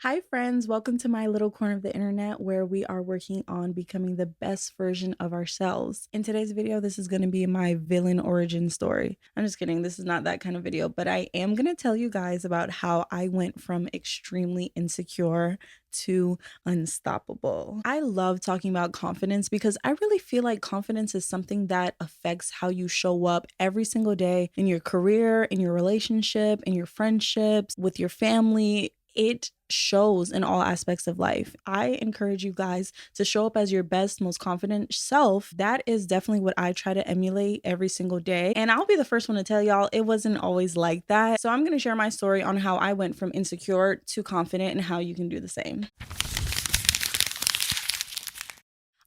Hi, friends. Welcome to my little corner of the internet where we are working on becoming the best version of ourselves. In today's video, this is going to be my villain origin story. I'm just kidding. This is not that kind of video, but I am going to tell you guys about how I went from extremely insecure to unstoppable. I love talking about confidence because I really feel like confidence is something that affects how you show up every single day in your career, in your relationship, in your friendships, with your family. It shows in all aspects of life. I encourage you guys to show up as your best, most confident self. That is definitely what I try to emulate every single day. And I'll be the first one to tell y'all it wasn't always like that. So I'm going to share my story on how I went from insecure to confident and how you can do the same.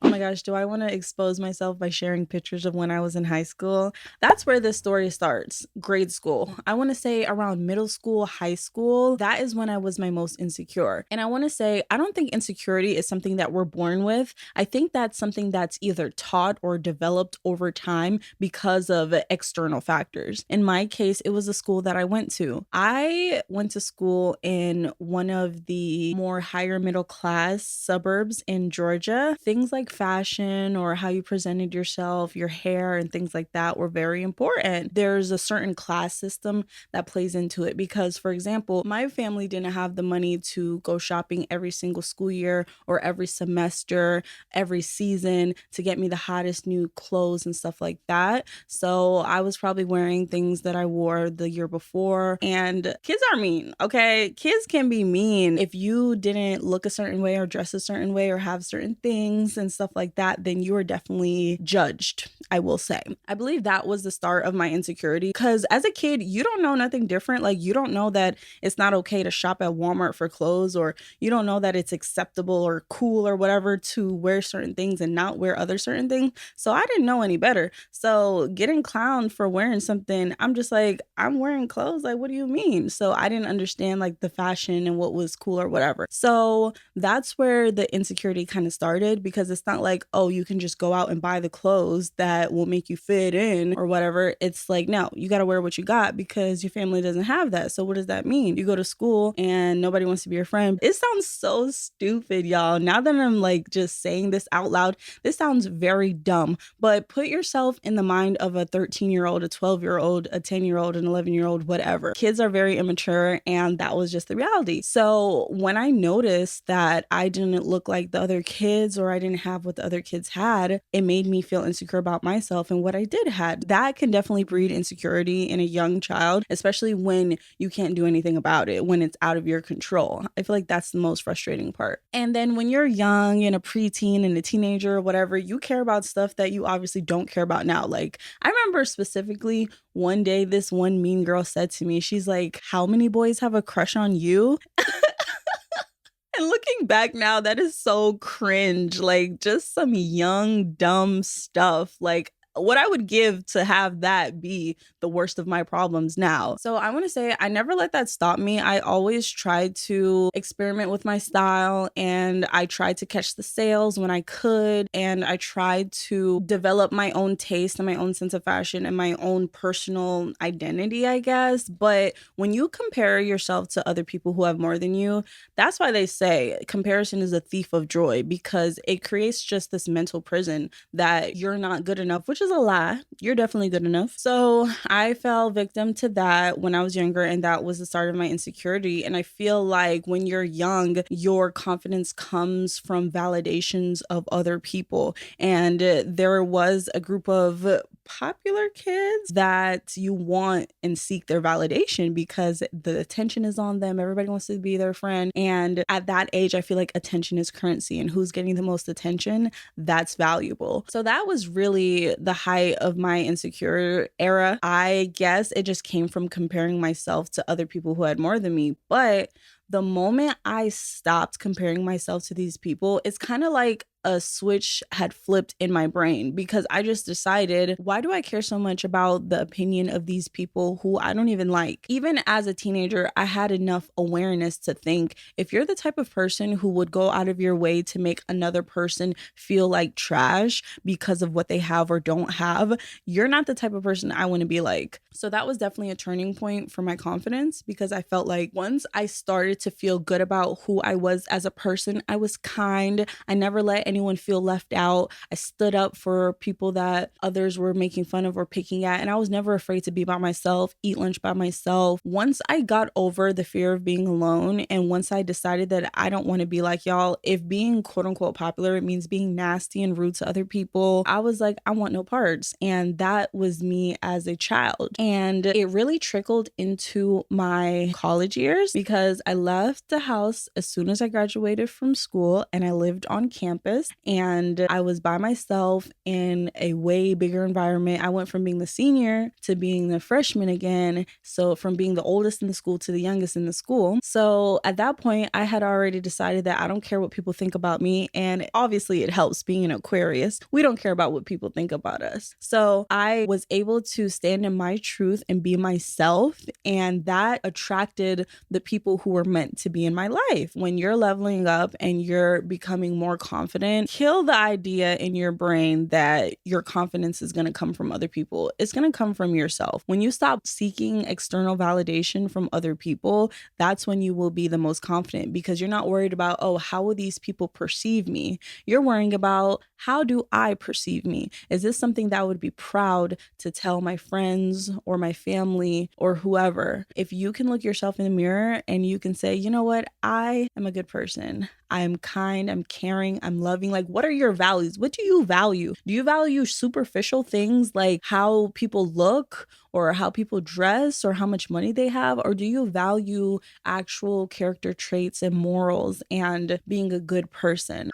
Oh my gosh, do I want to expose myself by sharing pictures of when I was in high school? That's where this story starts. Grade school. I want to say around middle school, high school. That is when I was my most insecure. And I want to say, I don't think insecurity is something that we're born with. I think that's something that's either taught or developed over time because of external factors. In my case, it was the school that I went to. I went to school in one of the more higher middle class suburbs in Georgia. Things like fashion or how you presented yourself, your hair, and things like that were very important. There's a certain class system that plays into it because, for example, my family didn't have the money to go shopping every single school year or every semester, every season to get me the hottest new clothes and stuff like that. So I was probably wearing things that I wore the year before. And kids are mean, okay? Kids can be mean. If you didn't look a certain way or dress a certain way or have certain things and stuff like that, then you are definitely judged, I will say. I believe that was the start of my insecurity because as a kid, you don't know nothing different. Like, you don't know that it's not okay to shop at Walmart for clothes, or you don't know that it's acceptable or cool or whatever to wear certain things and not wear other certain things. So I didn't know any better. So getting clowned for wearing something, I'm just like, I'm wearing clothes. Like, what do you mean? So I didn't understand like the fashion and what was cool or whatever. So that's where the insecurity kind of started, because it's not like, oh, you can just go out and buy the clothes that will make you fit in or whatever. It's like, no, you got to wear what you got because your family doesn't have that. So what does that mean? You go to school and nobody wants to be your friend. It sounds so stupid, y'all. Now that I'm like just saying this out loud, this sounds very dumb, but put yourself in the mind of a 13-year-old, a 12-year-old, a 10-year-old, an 11-year-old, whatever. Kids are very immature, and that was just the reality. So when I noticed that I didn't look like the other kids, or I didn't have what the other kids had, it made me feel insecure about myself and what I did had. That can definitely breed insecurity in a young child, especially when you can't do anything about it, when it's out of your control. I feel like that's the most frustrating part. And then when you're young and a preteen and a teenager or whatever, you care about stuff that you obviously don't care about now. Like, I remember specifically one day this one mean girl said to me, she's like, "How many boys have a crush on you?" And looking back now, that is so cringe. Like, just some young, dumb stuff. Like, what I would give to have that be the worst of my problems now. So I want to say I never let that stop me. I always tried to experiment with my style, and I tried to catch the sales when I could. And I tried to develop my own taste and my own sense of fashion and my own personal identity, I guess. But when you compare yourself to other people who have more than you, that's why they say comparison is a thief of joy, because it creates just this mental prison that you're not good enough, which is a lie. You're definitely good enough. So I fell victim to that when I was younger, and that was the start of my insecurity. And I feel like when you're young, your confidence comes from validations of other people. And there was a group of popular kids that you want and seek their validation because the attention is on them. Everybody wants to be their friend. And at that age, I feel like attention is currency, and who's getting the most attention, that's valuable. So that was really the height of my insecure era. I guess it just came from comparing myself to other people who had more than me. But the moment I stopped comparing myself to these people, it's kind of like a switch had flipped in my brain, because I just decided, why do I care so much about the opinion of these people who I don't even like? Even as a teenager, I had enough awareness to think, if you're the type of person who would go out of your way to make another person feel like trash because of what they have or don't have, you're not the type of person I want to be like. So that was definitely a turning point for my confidence, because I felt like once I started to feel good about who I was as a person, I was kind. I never let anyone feel left out. I stood up for people that others were making fun of or picking at, and I was never afraid to be by myself, eat lunch by myself. Once I got over the fear of being alone, and once I decided that I don't want to be like y'all, if being quote unquote popular, it means being nasty and rude to other people, I was like, I want no parts. And that was me as a child. And it really trickled into my college years, because I left the house as soon as I graduated from school, and I lived on campus, and I was by myself in a way bigger environment. I went from being the senior to being the freshman again. So from being the oldest in the school to the youngest in the school. So at that point, I had already decided that I don't care what people think about me. And obviously it helps being an Aquarius. We don't care about what people think about us. So I was able to stand in my truth and be myself. And that attracted the people who were meant to be in my life. When you're leveling up and you're becoming more confident, kill the idea in your brain that your confidence is going to come from other people. It's going to come from yourself. When you stop seeking external validation from other people, that's when you will be the most confident, because you're not worried about, oh, how will these people perceive me? You're worrying about, how do I perceive me? Is this something that I would be proud to tell my friends or my family or whoever? If you can look yourself in the mirror and you can say, you know what, I am a good person. I'm kind, I'm caring, I'm loving. Like, what are your values? What do you value? Do you value superficial things like how people look or how people dress or how much money they have? Or do you value actual character traits and morals and being a good person?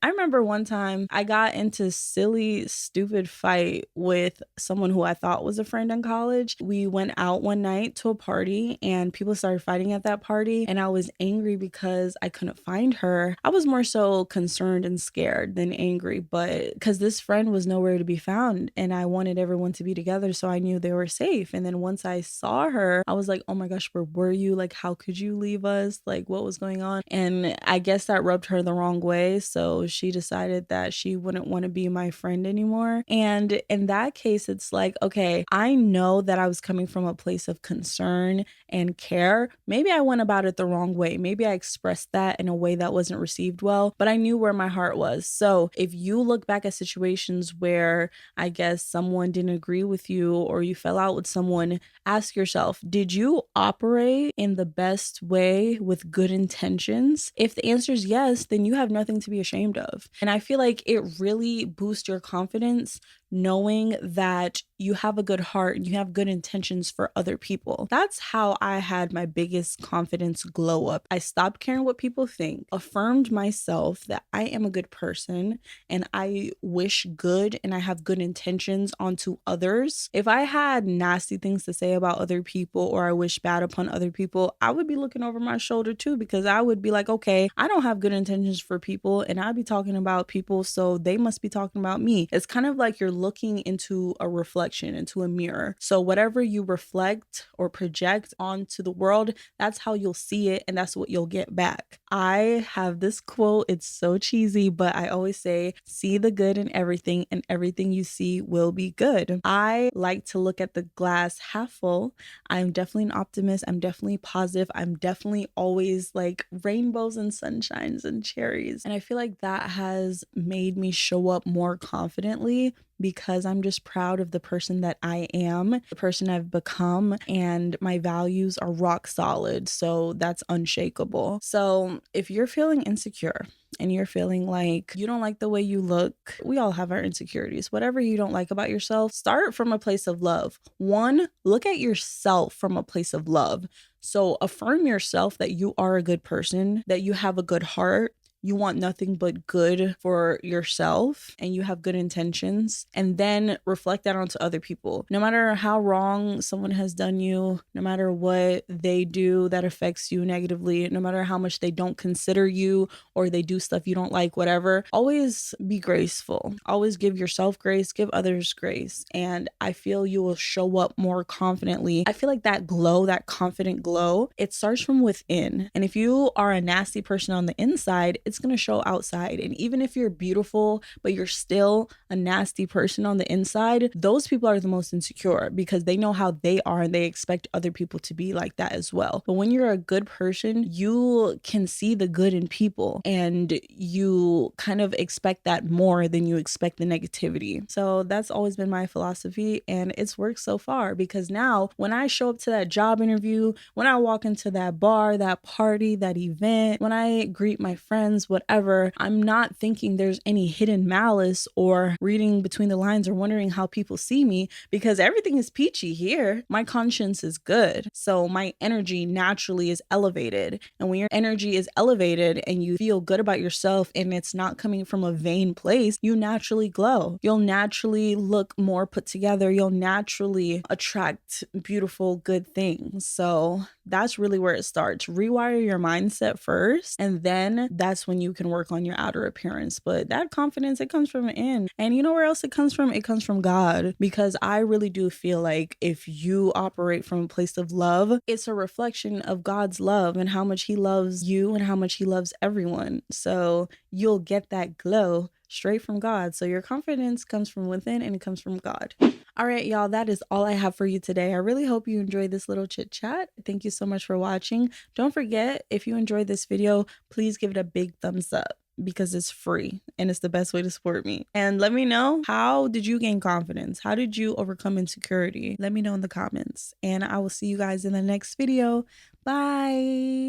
I remember one time I got into silly, stupid fight with someone who I thought was a friend in college. We went out one night to a party and people started fighting at that party. And I was angry because I couldn't find her. I was more so concerned and scared than angry, but because this friend was nowhere to be found and I wanted everyone to be together, so I knew they were safe. And then once I saw her, I was like, oh my gosh, where were you? Like, how could you leave us? Like, what was going on? And I guess that rubbed her the wrong way. So she decided that she wouldn't want to be my friend anymore. And in that case, it's like, okay, I know that I was coming from a place of concern and care. Maybe I went about it the wrong way. Maybe I expressed that in a way that wasn't received well, but I knew where my heart was. So if you look back at situations where I guess someone didn't agree with you or you fell out with someone, ask yourself, did you operate in the best way with good intentions? If the answer is yes, then you have nothing to be ashamed of. And I feel like it really boosts your confidence knowing that you have a good heart and you have good intentions for other people. That's how I had my biggest confidence glow up. I stopped caring what people think, affirmed myself that I am a good person and I wish good and I have good intentions onto others. If I had nasty things to say about other people or I wish bad upon other people, I would be looking over my shoulder too, because I would be like, okay, I don't have good intentions for people and I'd be talking about people, so they must be talking about me. It's kind of like you're looking into a reflection, into a mirror. So whatever you reflect or project onto the world, that's how you'll see it and that's what you'll get back. I have this quote, it's so cheesy, but I always say, see the good in everything and everything you see will be good. I like to look at the glass half full. I'm definitely an optimist. I'm definitely positive. I'm definitely always like rainbows and sunshines and cherries. And I feel like that has made me show up more confidently because I'm just proud of the person that I am, the person I've become, and my values are rock solid. So that's unshakable. So if you're feeling insecure and you're feeling like you don't like the way you look, we all have our insecurities. Whatever you don't like about yourself, start from a place of love. One, look at yourself from a place of love. So affirm yourself that you are a good person, that you have a good heart, you want nothing but good for yourself and you have good intentions, and then reflect that onto other people. No matter how wrong someone has done you, no matter what they do that affects you negatively, no matter how much they don't consider you or they do stuff you don't like, whatever, always be graceful. Always give yourself grace, give others grace. And I feel you will show up more confidently. I feel like that glow, that confident glow, it starts from within. And if you are a nasty person on the inside, it's going to show outside. And even if you're beautiful, but you're still a nasty person on the inside, those people are the most insecure because they know how they are and they expect other people to be like that as well. But when you're a good person, you can see the good in people and you kind of expect that more than you expect the negativity. So that's always been my philosophy, and it's worked so far because now when I show up to that job interview, when I walk into that bar, that party, that event, when I greet my friends, whatever, I'm not thinking there's any hidden malice or reading between the lines or wondering how people see me because everything is peachy here. My conscience is good. So my energy naturally is elevated. And when your energy is elevated and you feel good about yourself and it's not coming from a vain place, you naturally glow. You'll naturally look more put together. You'll naturally attract beautiful, good things. So that's really where it starts. Rewire your mindset first, and then that's when you can work on your outer appearance. But that confidence, it comes from within. And you know where else it comes from? It comes from God, because I really do feel like if you operate from a place of love, it's a reflection of God's love and how much He loves you and how much He loves everyone. So you'll get that glow straight from God. So your confidence comes from within and it comes from God. All right, y'all, that is all I have for you today. I really hope you enjoyed this little chit chat. Thank you so much for watching. Don't forget, if you enjoyed this video, please give it a big thumbs up because it's free and it's the best way to support me. And let me know, how did you gain confidence? How did you overcome insecurity? Let me know in the comments, and I will see you guys in the next video. Bye.